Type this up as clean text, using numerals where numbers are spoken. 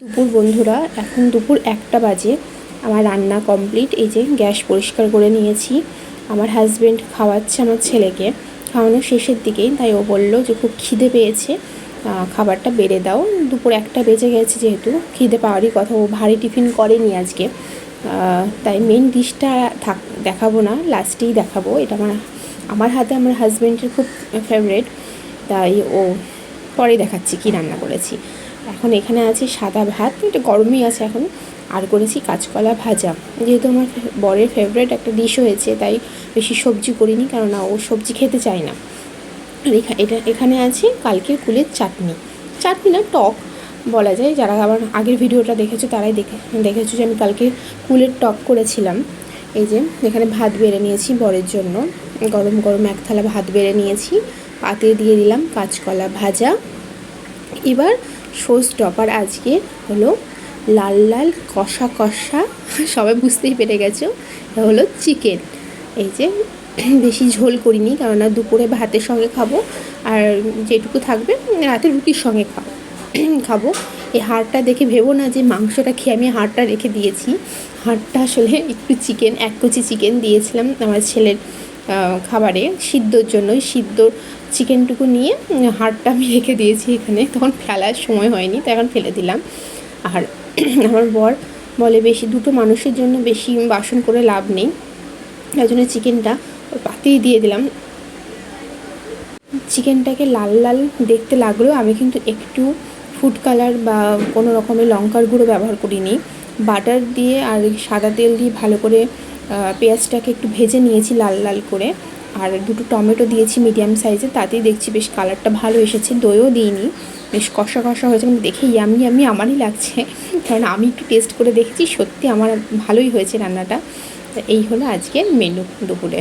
দুপুর বন্ধুরা, এখন দুপুর 1টা বাজে। আমার রান্না কমপ্লিট। এই যে গ্যাস পরিষ্কার করে নিয়েছি। আমার হাজব্যান্ড খাওয়াচ্ছে আমার ছেলেকে, খাওয়ানোর শেষের দিকেই। তাই ও বলল যে খুব খিদে পেয়েছে, খাবারটা বেড়ে দাও। দুপুর 1টা বেজে গেছে, যেহেতু খিদে পাওয়ারই কথা। ও ভারী টিফিন করেনি আজকে, তাই মেন ডিশটা দেখাবো না, লাস্টেই দেখাবো। এটা আমার হাতে আমার হাজব্যান্ডের খুব ফেভারিট, তাই ও পরে দেখাচ্ছি কি রান্না করেছি। এখন এখানে আছে সাদা ভাত, এটা গরমই আছে এখন, আর করেছি কাঁচকলা ভাজা। যেহেতু আমার বরের ফেভারিট একটা ডিশ হয়েছে, তাই বেশি সবজি করিনি, কেননা ও সবজি খেতে চায় না। এখানে আছে কালকের কুলের চাটনি না, টক বলা যায়। যারা আমার আগের ভিডিওটা দেখেছো তারাই দেখেছো যে আমি কালকে কুলের টক করেছিলাম। এই যে এখানে ভাত বেড়ে নিয়েছি বরের জন্য, গরম গরম এক থালা ভাত বেড়ে নিয়েছি। পাতে দিয়ে দিলাম কাঁচকলা ভাজা। এবার শো স্টপার আজকে হলো লাল লাল কষা কষা, সবাই বুঝতেই পেরে গেছো, হলো চিকেন। এই যে বেশি ঝোল করিনি, কেননা দুপুরে ভাতের সঙ্গে খাবো, আর যেটুকু থাকবে রাতে রুটির সঙ্গে খাবো। এই হাড়টা দেখে ভেবো না যে মাংসটা খেয়ে আমি হাড়টা রেখে দিয়েছি। হাড়টা আসলে একটু চিকেন, 1 কেজি চিকেন দিয়েছিলাম আমার ছেলের খাবারে সিদ্ধর জন্য। সিদ্ধ চিকেনটুকু নিয়ে হাড়টা আমি রেখে দিয়েছি এখানে, তখন ফেলার সময় হয়নি, তো এখন ফেলে দিলাম। আর আমার বর বলে বেশি দুটো মানুষের জন্য বেশি বাসন করে লাভ নেই, তাই জন্য চিকেনটা পাতেই দিয়ে দিলাম। চিকেনটাকে লাল লাল দেখতে লাগলেও আমি কিন্তু একটু ফুড কালার বা কোনো রকমের লঙ্কার গুঁড়ো ব্যবহার করিনি। বাটার দিয়ে আর সাদা তেল দিয়ে ভালো করে পেঁয়াজটাকে একটু ভেজে নিয়েছি লাল লাল করে, আর 2টো টমেটো দিয়েছি মিডিয়াম সাইজে, তাতেই দেখছি বেশ কালারটা ভালো এসেছে। দইও দিইনি, বেশ কষা কষা হয়েছে, মানে দেখে ইয়ামি আমারই লাগছে, কারণ আমি একটু টেস্ট করে দেখেছি, সত্যি আমার ভালোই হয়েছে রান্নাটা। এই হলো আজকের মেনু দুপুরে।